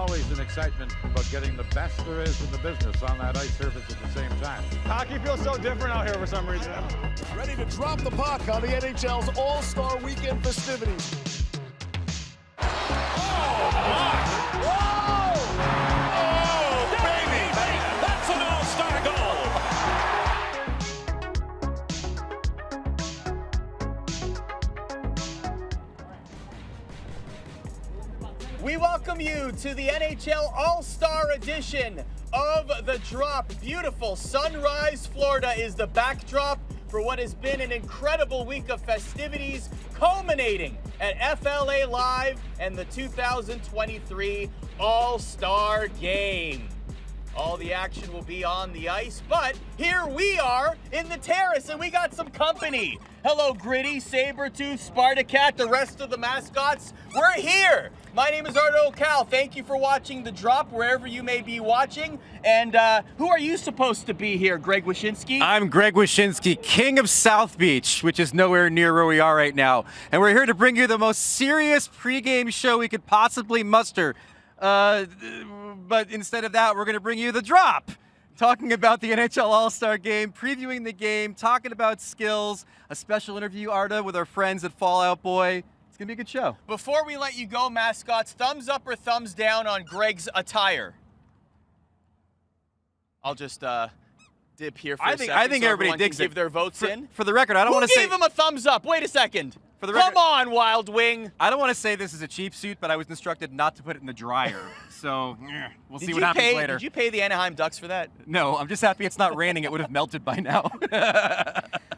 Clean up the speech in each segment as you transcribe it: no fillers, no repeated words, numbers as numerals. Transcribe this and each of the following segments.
always an excitement about getting the best there is in the business on that ice surface at the same time. Hockey feels so different out here for some reason. Ready to drop the puck on the NHL's All-Star Weekend festivities. Oh, my! Whoa! Oh, baby! That's an All-Star goal! We welcome you to the NHL All-Star edition of The Drop. Beautiful Sunrise, Florida is the backdrop for what has been an incredible week of festivities, culminating at FLA Live and the 2023 All-Star Game. All the action will be on the ice, but here we are in the terrace and we got some company. Hello, Gritty, Sabretooth, Spartacat, the rest of the mascots. We're here. My name is Arda Ocal. Thank you for watching The Drop wherever you may be watching. And who are you supposed to be here, Greg Wyshynski? I'm Greg Wyshynski, king of South Beach, which is nowhere near where we are right now. And we're here to bring you the most serious pregame show we could possibly muster. But instead of that, we're going to bring you The Drop, talking about the NHL All-Star Game, previewing the game, talking about skills, a special interview, Arda, with our friends at Fallout Boy. It's going to be a good show. Before we let you go, mascots, thumbs up or thumbs down on Greg's attire? I'll just dip here for a second. I think so everybody digs can give their votes in. For the record, I don't want to say... Who gave him a thumbs up? Wait a second. For the record, come on, Wild Wing. I don't want to say this is a cheap suit, but I was instructed not to put it in the dryer. So we'll see what happens later. Did you pay the Anaheim Ducks for that? No, I'm just happy it's not raining. It would have melted by now.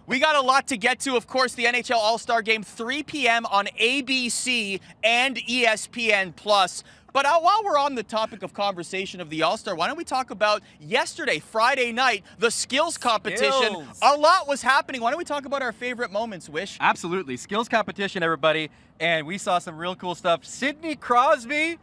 We got a lot to get to. Of course, the NHL All-Star Game, 3 p.m. on ABC and ESPN+. But while we're on the topic of conversation of the All-Star, why don't we talk about yesterday, Friday night, the skills competition. Skills. A lot was happening. Why don't we talk about our favorite moments, Wish? Absolutely. Skills competition, everybody. And we saw some real cool stuff. Sidney Crosby,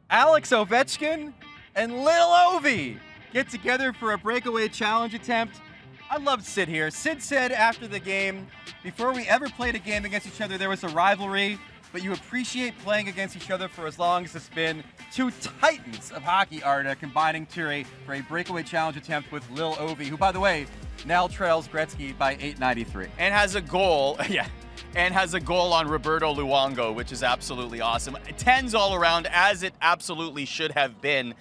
Alex Ovechkin, and Lil Ovi get together for a breakaway challenge attempt. I loved Sid here. Sid said after the game, before we ever played a game against each other, there was a rivalry, but you appreciate playing against each other for as long as it's been. Two titans of hockey, Arda, combining for a breakaway challenge attempt with Lil Ovi, who, by the way, now trails Gretzky by 893. And has a goal, and has a goal on Roberto Luongo, which is absolutely awesome. 10s all around, as it absolutely should have been.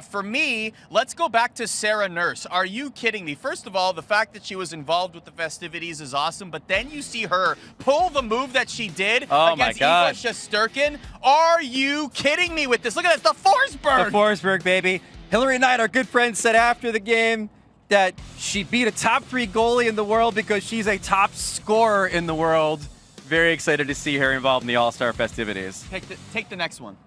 For me, let's go back to Sarah Nurse. Are you kidding me? First of all, the fact that she was involved with the festivities is awesome, but then you see her pull the move that she did against Eva Shesterkin. Are you kidding me with this? Look at this, the Forsberg! The Forsberg, baby. Hillary Knight, our good friend, said after the game that she beat a top 3 goalie in the world because she's a top scorer in the world. Very excited to see her involved in the All-Star festivities. Take the next one.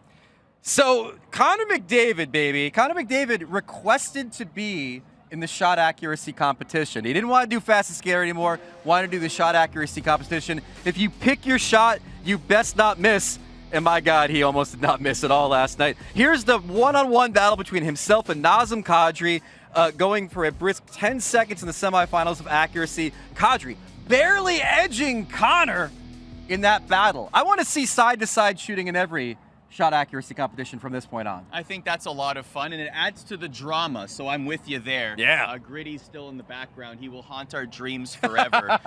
So, Connor McDavid, baby. Connor McDavid requested to be in the shot accuracy competition. He didn't want to do fast and scary anymore, wanted to do the shot accuracy competition. If you pick your shot, you best not miss. And my God, he almost did not miss at all last night. Here's the one-on-one battle between himself and Nazem Kadri, going for a brisk 10 seconds in the semifinals of accuracy. Kadri barely edging Connor in that battle. I want to see side-to-side shooting in every shot accuracy competition from this point on. I think that's a lot of fun, and it adds to the drama, so I'm with you there. Yeah. Gritty's still in the background. He will haunt our dreams forever.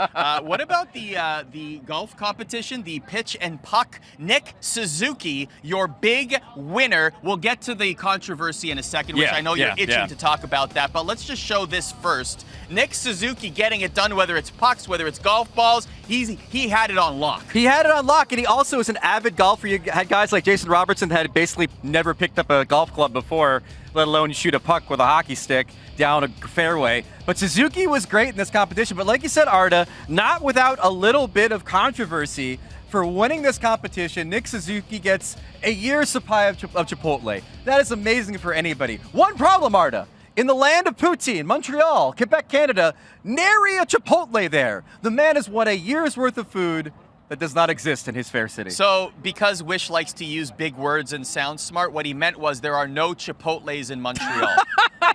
What about the golf competition, the pitch and puck? Nick Suzuki, your big winner. We'll get to the controversy in a second, which I know you're itching to talk about that, but let's just show this first. Nick Suzuki getting it done, whether it's pucks, whether it's golf balls, he had it on lock. He had it on lock, and he also is an avid golfer. You had guys like Jason Robertson that had basically never picked up a golf club before, let alone shoot a puck with a hockey stick down a fairway. But Suzuki was great in this competition. But like you said, Arda, not without a little bit of controversy. For winning this competition, Nick Suzuki gets a year's supply of Chipotle. That is amazing for anybody. One problem, Arda. In the land of poutine, Montreal, Quebec, Canada, nary a Chipotle there. The man has won a year's worth of food that does not exist in his fair city. So, because Wish likes to use big words and sound smart, what he meant was there are no Chipotles in Montreal.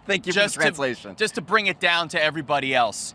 Thank you for the translation. Just to bring it down to everybody else.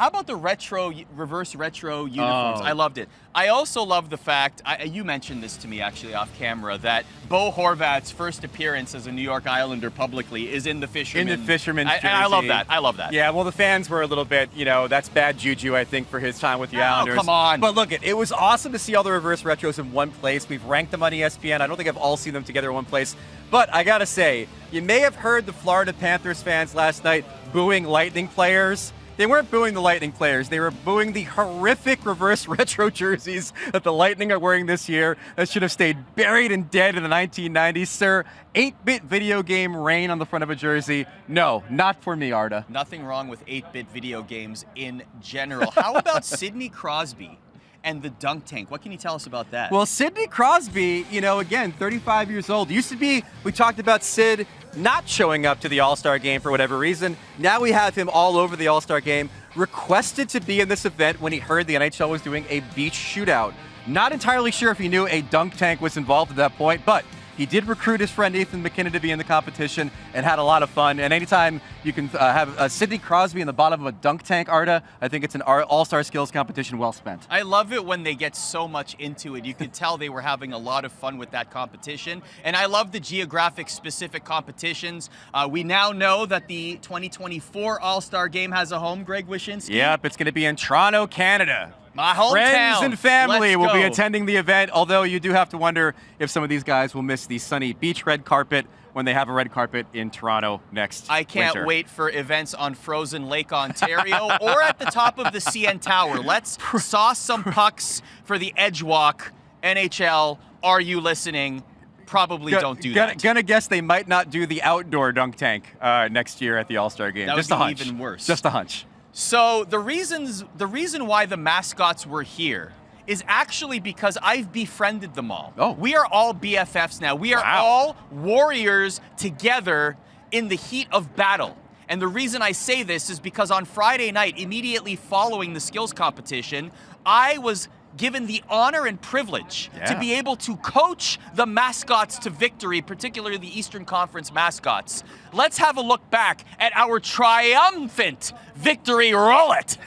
How about the reverse retro uniforms? Oh. I loved it. I also love the fact, you mentioned this to me actually off camera, that Bo Horvat's first appearance as a New York Islander publicly is in the Fisherman. In the Fisherman's jersey. And I love that. I love that. Yeah, well, the fans were a little bit, that's bad juju, I think, for his time with the Islanders. Come on. But look, it was awesome to see all the reverse retros in one place. We've ranked them on ESPN. I don't think I've all seen them together in one place. But I got to say, you may have heard the Florida Panthers fans last night booing Lightning players. They weren't booing the Lightning players. They were booing the horrific reverse retro jerseys that the Lightning are wearing this year that should have stayed buried and dead in the 1990s. Sir, 8-bit video game rain on the front of a jersey. No, not for me, Arda. Nothing wrong with 8-bit video games in general. How about Sidney Crosby and the dunk tank? What can you tell us about that? Well, Sidney Crosby, again, 35 years old. Used to be, we talked about Sid not showing up to the All-Star Game for whatever reason. Now we have him all over the All-Star Game, requested to be in this event when he heard the NHL was doing a beach shootout. Not entirely sure if he knew a dunk tank was involved at that point, but he did recruit his friend Nathan McKinnon to be in the competition and had a lot of fun. And anytime you can have Sidney Crosby in the bottom of a dunk tank, Arda, I think it's an all-star skills competition well spent. I love it when they get so much into it. You could tell they were having a lot of fun with that competition. And I love the geographic specific competitions. We now know that the 2024 All-Star Game has a home, Greg Wyshynski. Yep, it's going to be in Toronto, Canada. My hometown. Friends and family Let's will be go. attending the event, although you do have to wonder if some of these guys will miss the sunny beach red carpet when they have a red carpet in Toronto next I can't winter. wait for events on frozen Lake Ontario or at the top of the CN Tower. Let's sauce some pucks for the edge walk. NHL, are you listening? Probably don't do that. Gonna guess they might not do the outdoor dunk tank next year at the All-Star Game. That would Just a be hunch. even worse. Just a hunch. So the reason why the mascots were here is actually because I've befriended them all. Oh. We are all BFFs now. We are all warriors together in the heat of battle. And the reason I say this is because on Friday night, immediately following the skills competition, I was given the honor and privilege to be able to coach the mascots to victory, particularly the Eastern Conference mascots. Let's have a look back at our triumphant victory. Roll it!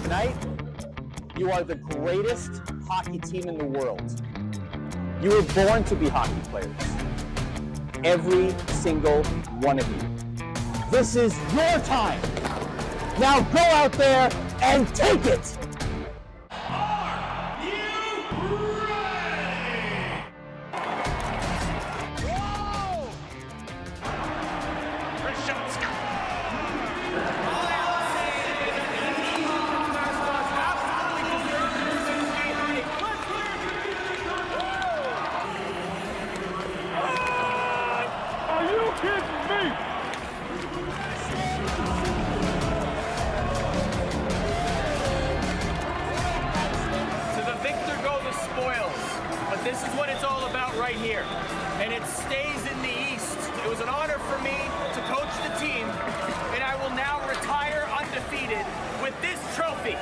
Tonight, you are the greatest hockey team in the world. You were born to be hockey players. Every single one of you. This is your time. Now go out there and take it! This is what it's all about right here. And it stays in the East. It was an honor for me to coach the team, and I will now retire undefeated with this trophy.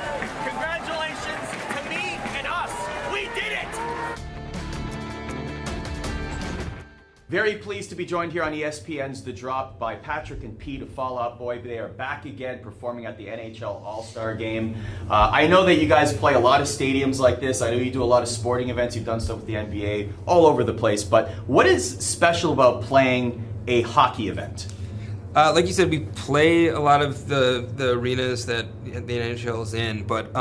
Congratulations to me and us. We did it! Very pleased to be joined here on ESPN's The Drop by Patrick and Pete of Fall Out Boy. They are back again performing at the NHL All-Star Game. I know that you guys play a lot of stadiums like this. I know you do a lot of sporting events. You've done stuff with the NBA all over the place. But what is special about playing a hockey event? Like you said, we play a lot of the arenas that the NHL is in. But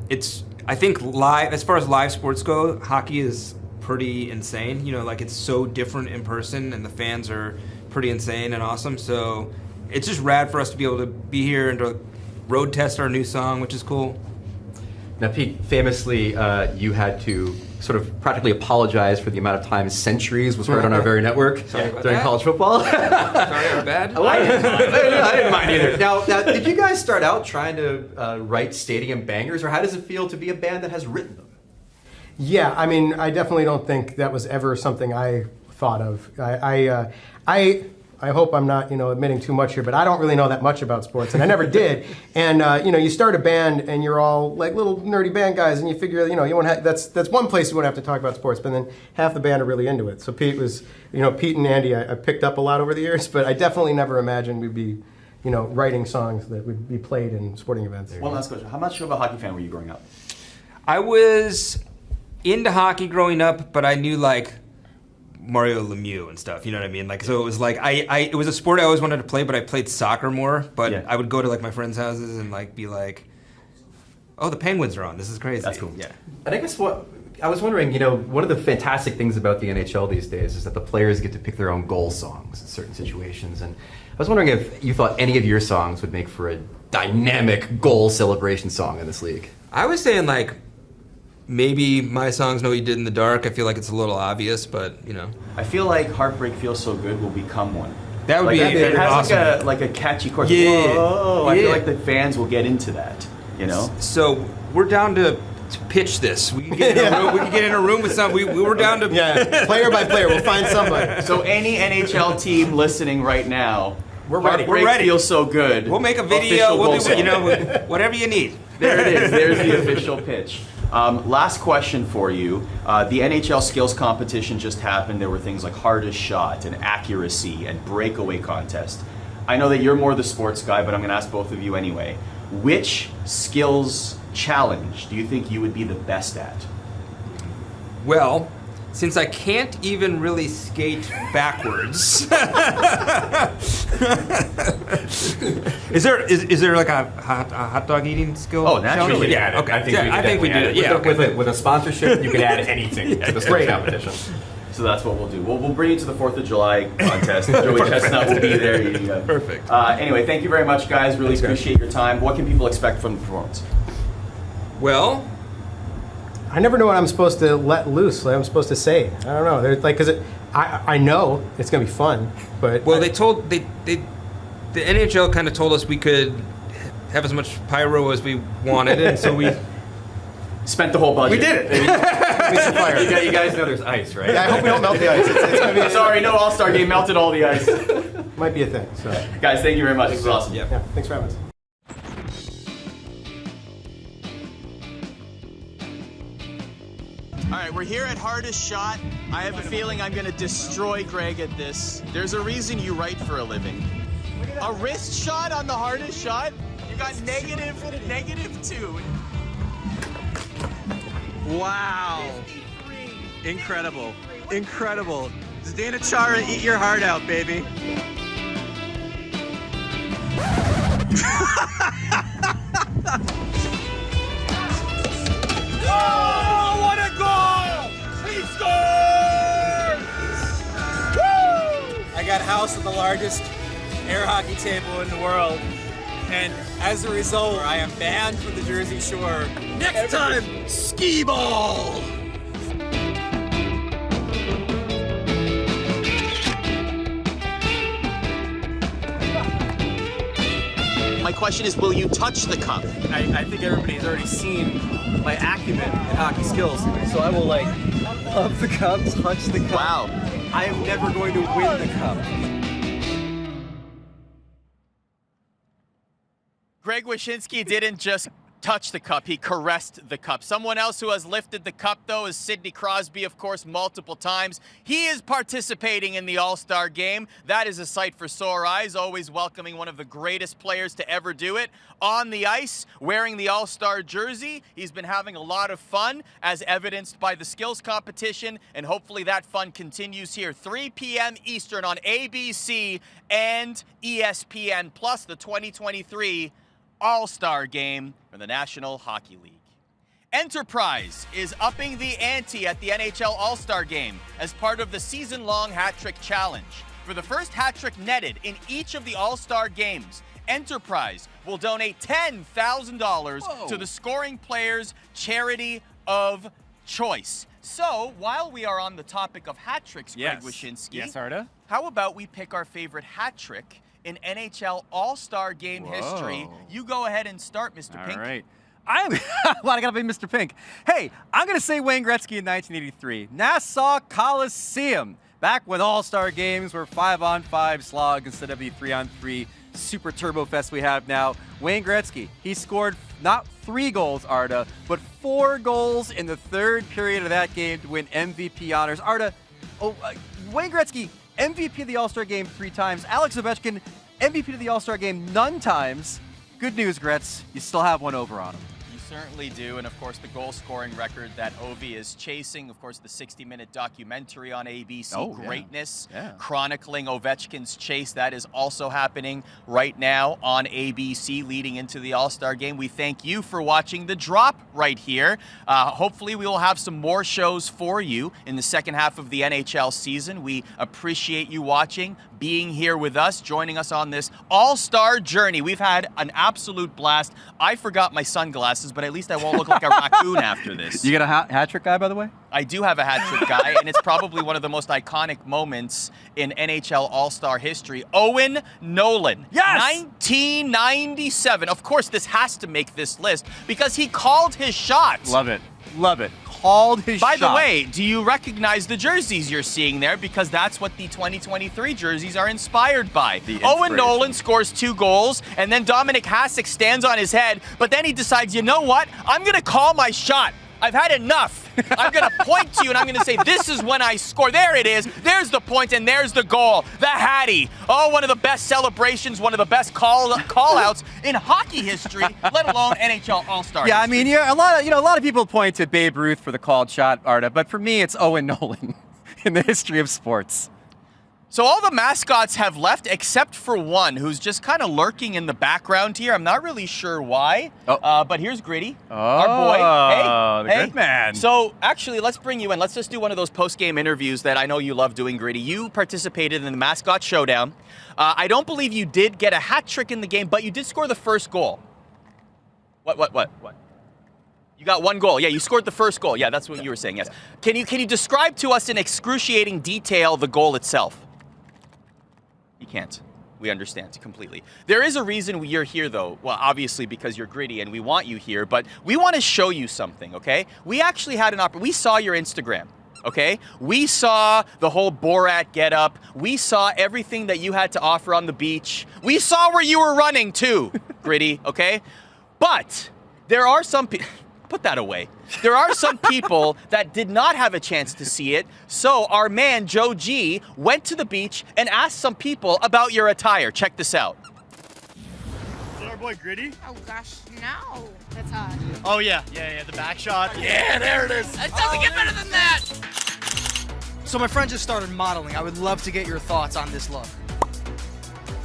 it's, I think, live, as far as live sports go, hockey is pretty insane. Like it's so different in person, and the fans are pretty insane and awesome. So it's just rad for us to be able to be here and to road test our new song, which is cool. Now, Pete, famously, you had to sort of practically apologize for the amount of time Centuries was heard on our very network during college football. Sorry, our bad. I didn't mind either. Now, did you guys start out trying to write stadium bangers, or how does it feel to be a band that has written them? Yeah, I mean, I definitely don't think that was ever something I thought of. I hope I'm not, admitting too much here, but I don't really know that much about sports, and I never did. And you start a band, and you're all like little nerdy band guys, and you figure, you won't that's one place you won't have to talk about sports. But then half the band are really into it. So Pete and Andy, I picked up a lot over the years, but I definitely never imagined we'd be writing songs that would be played in sporting events. One last question. How much of a hockey fan were you growing up? I was into hockey growing up, but I knew like Mario Lemieux and stuff. You know what I mean? Like, so it was like it was a sport I always wanted to play, but I played soccer more. But I would go to like my friends' houses and like be like, "Oh, the Penguins are on. This is crazy." That's cool. Yeah. And I guess I was wondering, one of the fantastic things about the NHL these days is that the players get to pick their own goal songs in certain situations. And I was wondering if you thought any of your songs would make for a dynamic goal celebration song in this league. I was saying like maybe my songs "Know What You Did in the Dark." I feel like it's a little obvious, but I feel like "Heartbreak Feels So Good" will become one. That would be it has awesome. like a catchy chorus. Yeah. Whoa, I feel like the fans will get into that. So we're down to pitch this. We can get in a room. We can get in a room with some. We were down to player by player. We'll find somebody. So any NHL team listening right now, we're ready. "Heartbreak We're ready. Feels So Good." We'll make a video. Official We'll goal do song. whatever you need. There it is. There's the official pitch. Last question for you. The NHL skills competition just happened. There were things like hardest shot and accuracy and breakaway contest. I know that you're more the sports guy, but I'm going to ask both of you anyway. Which skills challenge do you think you would be the best at? Well, since I can't even really skate backwards, is there like a hot dog eating skill? Oh, naturally. challenge? Yeah. Okay. I think we do it. Yeah. With a sponsorship, you can add anything to the sport competition. So that's what we'll do. We'll bring you to the 4th of July contest. Joey Chestnut will be there. Perfect. Anyway, thank you very much, guys. Really appreciate your time. What can people expect from the performance? Well, I never know what I'm supposed to let loose. What I'm supposed to say. I don't know. Because I know it's gonna be fun, but they told the NHL kind of told us we could have as much pyro as we wanted, and so we spent the whole budget. We did it. You guys know there's ice, right? Yeah, I hope we don't melt the ice. It's gonna be, Sorry, no All-Star Game melted all the ice. might be a thing. So Guys, thank you very much. This was awesome. yeah, thanks for having us. All right, we're here at Hardest Shot. I have a feeling I'm gonna destroy Greg at this. There's a reason you write for a living. A wrist shot on the Hardest Shot? You got -2. Wow. Incredible. Incredible. Zdeno Chara, eat your heart out, baby. Oh, what a goal! He scores! Woo! I got house at the largest air hockey table in the world, and as a result, I am banned from the Jersey Shore. Next time, skee ball! My question is, will you touch the cup? I think everybody's already seen my acumen in hockey skills, so I will love the cup, touch the cup. Wow. I am never going to win the cup. Greg Wyshynski didn't just touch the cup, he caressed the cup. Someone else who has lifted the cup, though, is Sidney Crosby, of course, multiple times. He is participating in the All-Star Game. That is a sight for sore eyes, always welcoming one of the greatest players to ever do it. On the ice, wearing the All-Star jersey, he's been having a lot of fun, as evidenced by the skills competition, and hopefully that fun continues here. 3 p.m. Eastern on ABC and ESPN, plus the 2023 All-Star Game for the National Hockey League. Enterprise is upping the ante at the NHL All-Star Game as part of the season-long hat trick challenge. For the first hat trick netted in each of the All-Star Games, Enterprise will donate $10,000 to the scoring player's charity of choice. So, while we are on the topic of hat tricks, Greg Wyshynski, Yes, Arda? how about we pick our favorite hat trick in NHL All-Star Game history? You go ahead and start, Mr. Pink. All right. Well, I gotta be Mr. Pink. Hey, I'm gonna say Wayne Gretzky in 1983. Nassau Coliseum. Back when All-Star Games were 5-on-5 slog instead of the 3-on-3 super turbo fest we have now. Wayne Gretzky, he scored not 3 goals, Arda, but 4 goals in the third period of that game to win MVP honors. Arda, Wayne Gretzky, MVP of the All-Star Game 3 times. Alex Ovechkin, MVP of the All-Star Game none times. Good news, Gretz. You still have one over on him. Certainly do, and of course the goal-scoring record that Ovi is chasing. Of course, the 60-minute documentary on ABC, Greatness, chronicling Ovechkin's chase. That is also happening right now on ABC, leading into the All-Star Game. We thank you for watching The Drop right here. Hopefully, we will have some more shows for you in the second half of the NHL season. We appreciate you watching, being here with us, joining us on this All-Star journey. We've had an absolute blast. I forgot my sunglasses, but at least I won't look like a raccoon after this. You got a hat trick guy, by the way? I do have a hat trick guy, and it's probably one of the most iconic moments in NHL All-Star history. Owen Nolan. Yes! 1997. Of course, this has to make this list because he called his shot. Love it. Love it. Called his shot. By the way, do you recognize the jerseys you're seeing there? Because that's what the 2023 jerseys are inspired by. Owen Nolan scores 2 goals, and then Dominic Hasek stands on his head, but then he decides, you know what? I'm going to call my shot. I've had enough. I'm going to point to you, and I'm going to say, this is when I score. There it is. There's the point, and there's the goal. The Hattie. Oh, one of the best celebrations, one of the best call-outs in hockey history, let alone NHL All-Star Yeah, history. I mean, a lot of people point to Babe Ruth for the called shot, Arda, but for me, it's Owen Nolan in the history of sports. So all the mascots have left except for one who's just kind of lurking in the background here. I'm not really sure why, but here's Gritty, our boy. Hey, good man. So actually, let's bring you in. Let's just do one of those post-game interviews that I know you love doing, Gritty. You participated in the Mascot Showdown. I don't believe you did get a hat trick in the game, but you did score the first goal. What? You got 1 goal. Yeah, you scored the first goal. Yeah, that's what you were saying, yes. Can you describe to us in excruciating detail the goal itself? You can't. We understand completely. There is a reason you're here, though. Well, obviously because you're Gritty and we want you here, but we want to show you something, okay? We actually had an opportunity. We saw your Instagram, okay? We saw the whole Borat getup. We saw everything that you had to offer on the beach. We saw where you were running, too, Gritty, okay? But there are some people... Put that away. There are some people that did not have a chance to see it, so our man, Joe G, went to the beach and asked some people about your attire. Check this out. Is that our boy Gritty? Oh gosh, no. That's hot. Oh yeah, the back shot. Yeah, there it is. It doesn't get better than that! So my friend just started modeling. I would love to get your thoughts on this look.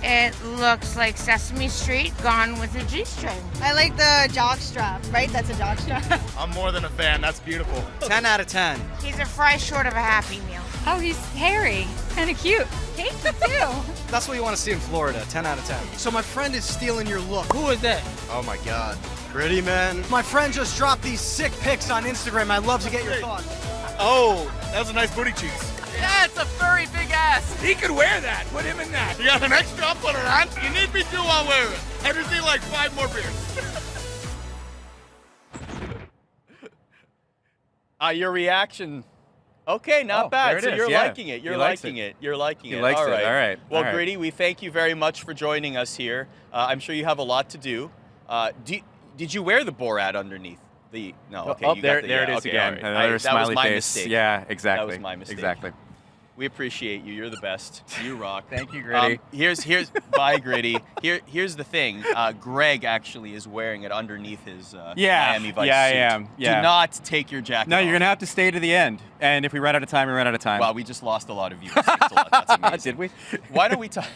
It looks like Sesame Street gone with a G-string. I like the jock strap, right? That's a jock strap. I'm more than a fan. That's beautiful. 10 out of 10. He's a fry short of a Happy Meal. Oh, he's hairy. Kind of cute. Kinky, too. That's what you want to see in Florida, 10 out of 10. So my friend is stealing your look. Who is that? Oh my God. Gritty, man. My friend just dropped these sick pics on Instagram. I'd love to get your thoughts. Oh, that was a nice booty cheeks. Yeah, it's a furry big ass. He could wear that. Put him in that. You got an extra? I'll put it on. You need me to, I'll wear it. I just need like 5 more beers. Your reaction. Okay, not bad. So you're liking it. You're liking it. You're liking it. Likes All right. it. All right. Well, All right. Gritty, we thank you very much for joining us here. I'm sure you have a lot to do. Did you wear the Borat underneath? No, okay. Oh, you there got the, it is okay, again. Right. Another smiley that was my face. mistake. Yeah, exactly. That was my mistake. Exactly. We appreciate you. You're the best. You rock. Thank you, Gritty. Here's bye, Gritty. Here's the thing. Greg actually is wearing it underneath his Miami Vice suit. I am. Yeah. Do not take your jacket No, off. you're gonna have to stay to the end. And if we run out of time, we run out of time. Wow, we just lost a lot of viewers. That's amazing. Did we? Why don't we talk?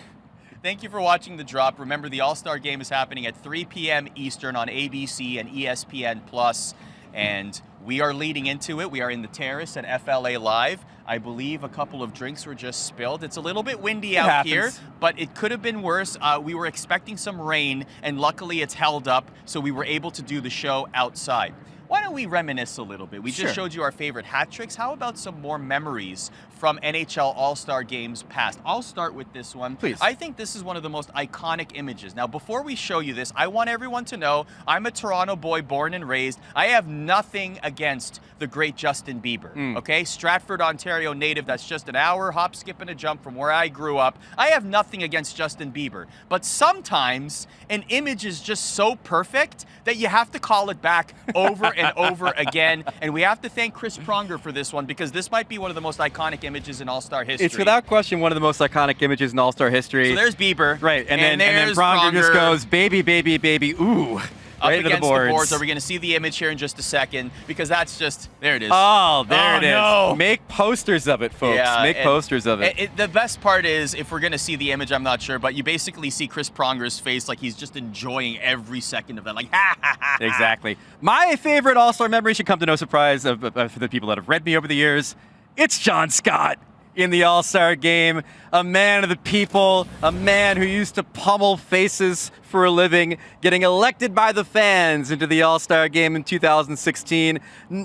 Thank you for watching The Drop. Remember, the All-Star Game is happening at 3 p.m. Eastern on ABC and ESPN Plus, and we are leading into it. We are in the terrace at FLA Live. I believe a couple of drinks were just spilled. It's a little bit windy out here, but it could have been worse. We were expecting some rain, and luckily it's held up, so we were able to do the show outside. Why don't we reminisce a little bit? We just showed you our favorite hat tricks. How about some more memories from NHL All-Star Games past? I'll start with this one. Please. I think this is one of the most iconic images. Now, before we show you this, I want everyone to know I'm a Toronto boy born and raised. I have nothing against the great Justin Bieber, okay? Stratford, Ontario native. That's just an hour, hop, skip, and a jump from where I grew up. I have nothing against Justin Bieber. But sometimes an image is just so perfect that you have to call it back over and over again. And we have to thank Chris Pronger for this one because this might be one of the most iconic images in All-Star history. It's without question one of the most iconic images in All-Star history. So there's Bieber. Right, and then Pronger just goes, baby, baby, baby, ooh. Up right against the boards. Are we going to see the image here in just a second? Because that's just, there it is. Oh, there it is. No. Make posters of it, folks. Yeah, Make posters of it. The best part is, if we're going to see the image, I'm not sure, but you basically see Chris Pronger's face like he's just enjoying every second of that. Like, ha, ha, ha. Exactly. My favorite All-Star memory should come to no surprise for the people that have read me over the years. It's John Scott in the All-Star Game, a man of the people, a man who used to pummel faces for a living, getting elected by the fans into the All-Star Game in 2016,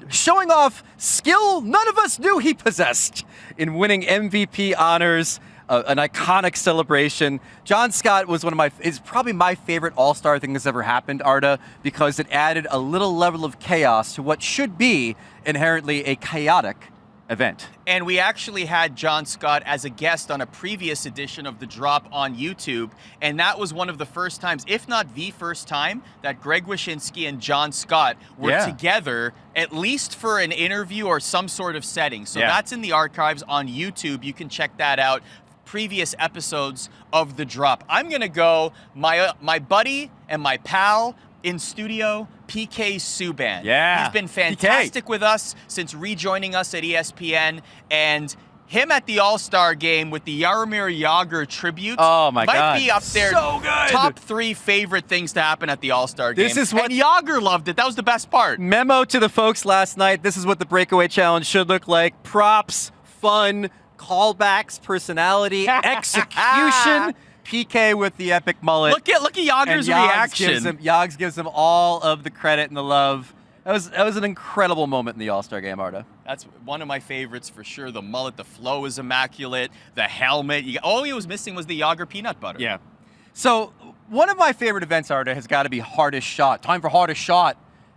showing off skill none of us knew he possessed in winning MVP honors, an iconic celebration. John Scott was is probably my favorite All-Star thing that's ever happened, Arda, because it added a little level of chaos to what should be inherently a chaotic event. And we actually had John Scott as a guest on a previous edition of The Drop on YouTube, and that was one of the first times, if not the first time, that Greg Wyshynski and John Scott were together, at least for an interview or some sort of setting. So that's in the archives on YouTube. You can check that out. Previous episodes of The Drop. I'm gonna go my buddy and my pal in studio, PK Subban. Yeah. He's been fantastic with us since rejoining us at ESPN, and him at the All-Star Game with the Jaromir Jagr tribute. Oh my God. Might be up there. So good. Top 3 favorite things to happen at the All-Star Game. This is what and Jagr loved it. That was the best part. Memo to the folks last night. This is what the breakaway challenge should look like. Props, fun, callbacks, personality, execution. PK with the epic mullet. Look at Jagr's reaction. Jags gives him all of the credit and the love. That was an incredible moment in the All-Star Game, Arda. That's one of my favorites for sure. The mullet, the flow is immaculate. The helmet. All he was missing was the Jagr peanut butter. Yeah. So one of my favorite events, Arda, has got to be Hardest Shot. Time for Hardest Shot.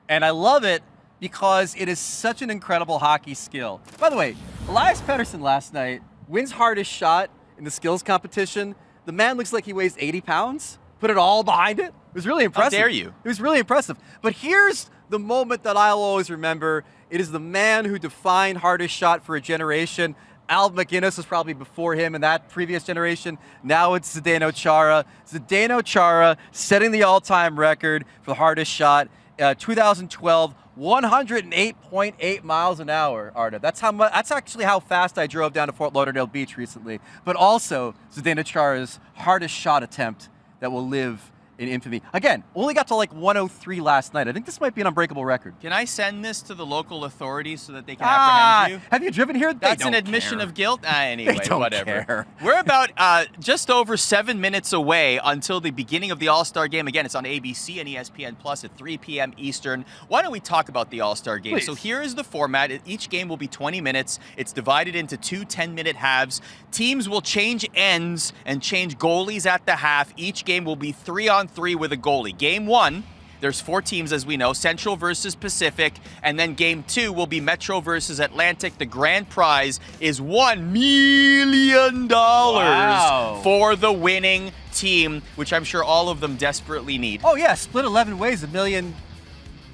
And I love it because it is such an incredible hockey skill. By the way, Elias Pettersson last night wins Hardest Shot in the skills competition. The man looks like he weighs 80 pounds. Put it all behind it. It was really impressive. How dare you? It was really impressive. But here's the moment that I'll always remember. It is the man who defined Hardest Shot for a generation. Al McGinnis was probably before him in that previous generation. Now it's Zdeno Chara. Zdeno Chara setting the all-time record for the Hardest Shot. 2012, 108.8 miles an hour, Arda. That's actually how fast I drove down to Fort Lauderdale Beach recently. But also Zdeno Chara's Hardest Shot attempt that will live in infamy. Again, only got to like 103 last night. I think this might be an unbreakable record. Can I send this to the local authorities so that they can apprehend you? Have you driven here? That's an admission of guilt? Anyway, they don't whatever. Care. We're about just over 7 minutes away until the beginning of the All-Star Game. Again, it's on ABC and ESPN Plus at 3 p.m. Eastern. Why don't we talk about the All-Star Game? Please. So here is the format. Each game will be 20 minutes. It's divided into 2 10-minute halves. Teams will change ends and change goalies at the half. Each game will be 3-on-3 with a goalie. Game 1, there's 4 teams, as we know, Central versus Pacific, and then Game 2 will be Metro versus Atlantic. The grand prize is $1 million for the winning team, which I'm sure all of them desperately need. Oh yeah, split 11 ways, $1 million.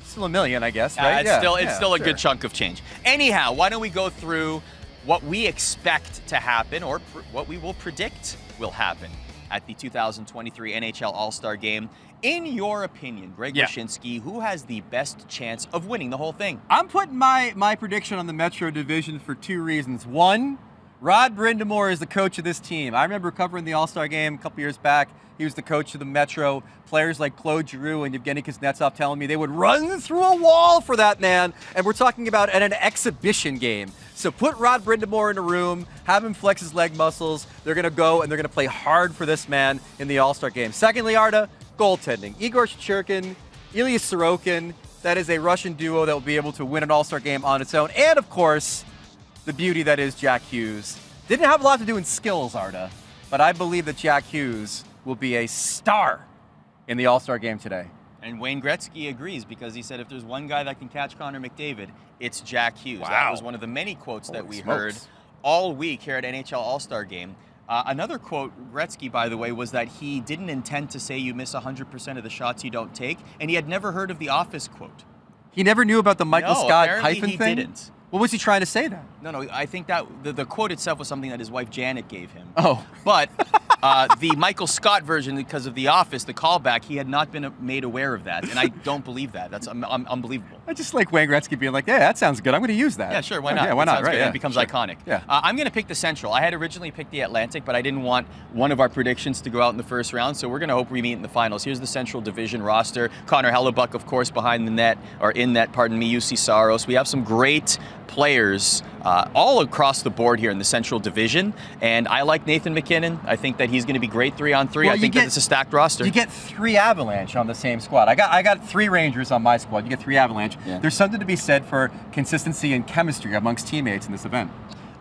Still $1 million, I guess, right? It's still a good chunk of change. Anyhow, why don't we go through what we expect to happen, or what we will predict will happen at the 2023 NHL All-Star Game. In your opinion, Greg Wyshynski, who has the best chance of winning the whole thing? I'm putting my prediction on the Metro Division for 2 reasons. One, Rod Brind'Amour is the coach of this team. I remember covering the All-Star Game a couple years back. He was the coach of the Metro. Players like Claude Giroux and Evgeny Kuznetsov telling me they would run through a wall for that man. And we're talking about at an exhibition game. So put Rod Brind'Amour in a room, have him flex his leg muscles. They're going to go and they're going to play hard for this man in the All-Star Game. Secondly, Arda, goaltending. Igor Shesterkin, Ilya Sorokin. That is a Russian duo that will be able to win an All-Star Game on its own. And, of course, the beauty that is Jack Hughes. Didn't have a lot to do in skills, Arda, but I believe that Jack Hughes will be a star in the All-Star Game today. And Wayne Gretzky agrees, because he said if there's one guy that can catch Connor McDavid, it's Jack Hughes. Wow. That was one of the many quotes that we heard smokes. all week here at NHL All-Star Game. Another quote, Gretzky, by the way, was that he didn't intend to say you miss 100% of the shots you don't take, and he had never heard of the Office quote. He never knew about the Michael Scott hyphen he thing? Didn't. What was he trying to say then? No, I think that the quote itself was something that his wife Janet gave him. Oh. But the Michael Scott version, because of The Office, the callback, he had not been made aware of that. And I don't believe that. That's unbelievable. I just like Wayne Gretzky being like, yeah, that sounds good. I'm going to use that. Yeah, sure. Why not? Yeah, why not? Right, Yeah, it becomes sure. iconic. Yeah. I'm going to pick the Central. I had originally picked the Atlantic, but I didn't want one of our predictions to go out in the first round. So we're going to hope we meet in the finals. Here's the Central Division roster. Connor Hellebuck, of course, behind the net, or in net, pardon me, UC Saros. We have some great players all across the board here in the Central Division, and I like Nathan McKinnon. I think that he's going to be great 3-on-3. Well, I think that it's a stacked roster. You get 3 Avalanche on the same squad. I got 3 Rangers on my squad. You get 3 Avalanche. Yeah. There's something to be said for consistency and chemistry amongst teammates in this event.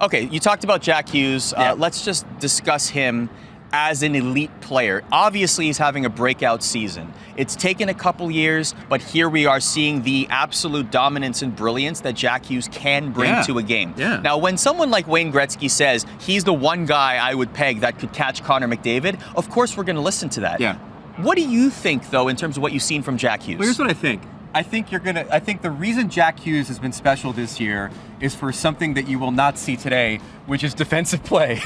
Okay, you talked about Jack Hughes. Let's just discuss him as an elite player. Obviously, he's having a breakout season. It's taken a couple years, but here we are seeing the absolute dominance and brilliance that Jack Hughes can bring to a game. Yeah. Now, when someone like Wayne Gretzky says he's the one guy I would peg that could catch Connor McDavid, of course we're going to listen to that. Yeah. What do you think, though, in terms of what you've seen from Jack Hughes? Well, here's what I think. I think the reason Jack Hughes has been special this year is for something that you will not see today, which is defensive play.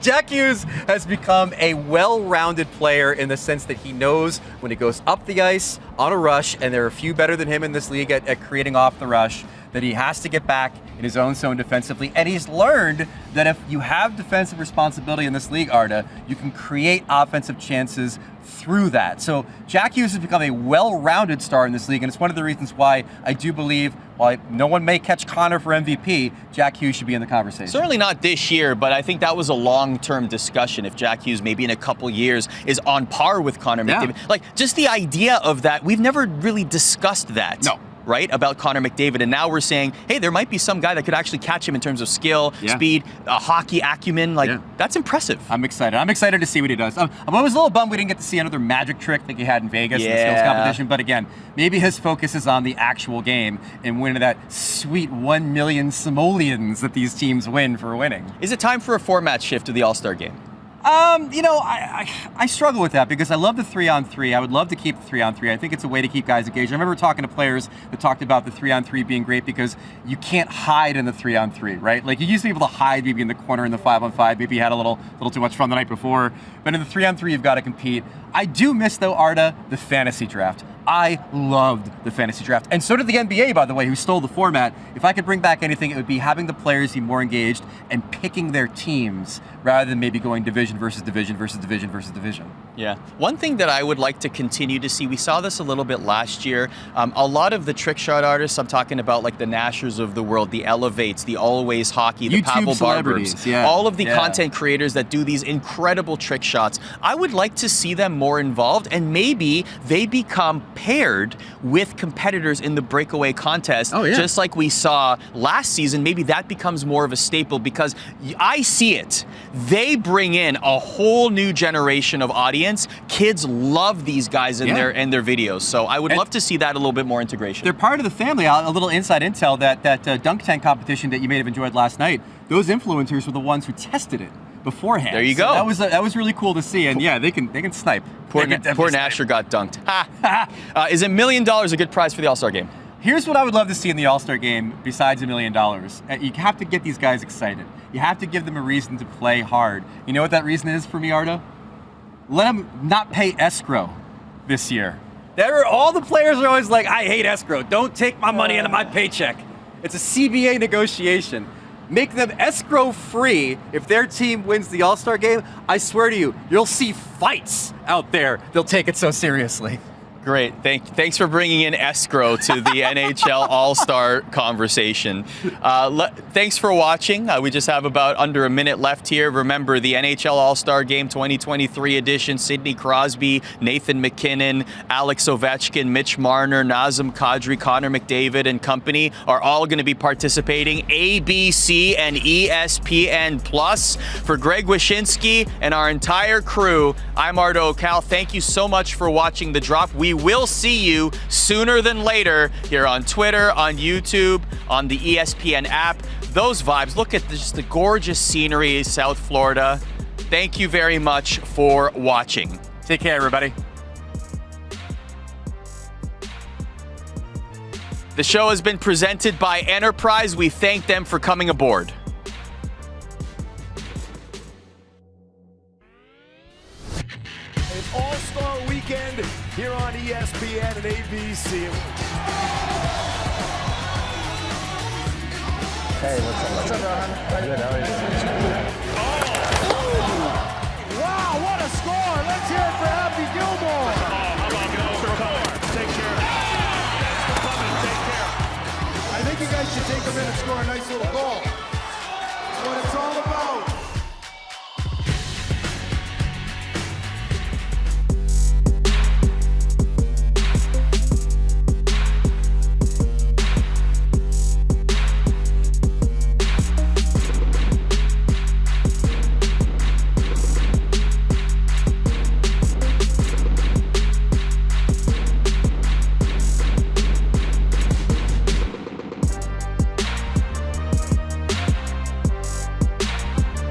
Jack Hughes has become a well-rounded player in the sense that he knows when he goes up the ice on a rush, and there are a few better than him in this league at creating off the rush, that he has to get back in his own zone defensively. And he's learned that if you have defensive responsibility in this league, Arda, you can create offensive chances through that. So Jack Hughes has become a well-rounded star in this league, and it's one of the reasons why I do believe, while no one may catch Connor for MVP, Jack Hughes should be in the conversation. Certainly not this year, but I think that was a long-term discussion. If Jack Hughes maybe in a couple years is on par with Connor McDavid. Like, just the idea of that, we've never really discussed that. No. Right, about Connor McDavid, and now we're saying, hey, there might be some guy that could actually catch him in terms of skill, speed, hockey acumen. Like, that's impressive. I'm excited. I'm excited to see what he does. I'm always a little bummed we didn't get to see another magic trick like he had in Vegas in the skills competition. But again, maybe his focus is on the actual game and winning that sweet 1 million simoleons that these teams win for winning. Is it time for a format shift to the All-Star Game? I struggle with that because I love the 3-on-3. I would love to keep the 3-on-3. I think it's a way to keep guys engaged. I remember talking to players that talked about the 3-on-3 being great because you can't hide in the 3-on-3, right? Like, you used to be able to hide maybe in the corner in the 5-on-5. Maybe you had a little too much fun the night before. But in the 3-on-3, you've got to compete. I do miss, though, Arda, the fantasy draft. I loved the fantasy draft. And so did the NBA, by the way, who stole the format. If I could bring back anything, it would be having the players be more engaged and picking their teams rather than maybe going division versus division versus division versus division. Yeah. One thing that I would like to continue to see, we saw this a little bit last year. A lot of the trick shot artists, I'm talking about like the Nashers of the world, the Elevates, the Always Hockey, the Pavel Barbers, all of the content creators that do these incredible trick shots. I would like to see them more involved, and maybe they become paired with competitors in the breakaway contest, just like we saw last season. Maybe that becomes more of a staple because I see it. They bring in a whole new generation of audience. Kids love these guys in their videos, so I would love to see that a little bit more integration. They're part of the family. A little inside intel, that dunk tank competition that you may have enjoyed last night, those influencers were the ones who tested it beforehand. There you go. That was really cool to see, and they can snipe. Poor Nasher got dunked. Is $1 million a good prize for the All-Star Game? Here's what I would love to see in the All-Star Game besides $1 million. You have to get these guys excited. You have to give them a reason to play hard. You know what that reason is for me, Arda? Let them not pay escrow this year. All the players are always like, I hate escrow. Don't take my money into my paycheck. It's a CBA negotiation. Make them escrow free if their team wins the All-Star Game. I swear to you, you'll see fights out there. They'll take it so seriously. Great. Thanks for bringing in escrow to the NHL All-Star conversation. Thanks for watching. We just have about under a minute left here. Remember, the NHL All-Star Game 2023 edition, Sidney Crosby, Nathan McKinnon, Alex Ovechkin, Mitch Marner, Nazem Kadri, Connor McDavid, and company are all going to be participating. ABC and ESPN+. For Greg Wyshynski and our entire crew, I'm Arda Ocal. Thank you so much for watching The Drop. We will see you sooner than later here on Twitter, on YouTube, on the ESPN app. Those vibes. Look at just the gorgeous scenery, South Florida. Thank you very much for watching. Take care, everybody. The show has been presented by Enterprise. We thank them for coming aboard. An All-Star Weekend here on ESPN and ABC. Hey, what's up, Rohan? Good, how are you doing? Wow, what a score! Let's hear it for Happy Gilmore. How about for Cummin? Take care. That's for Cummin. Take care. I think you guys should take a minute and score a nice little goal.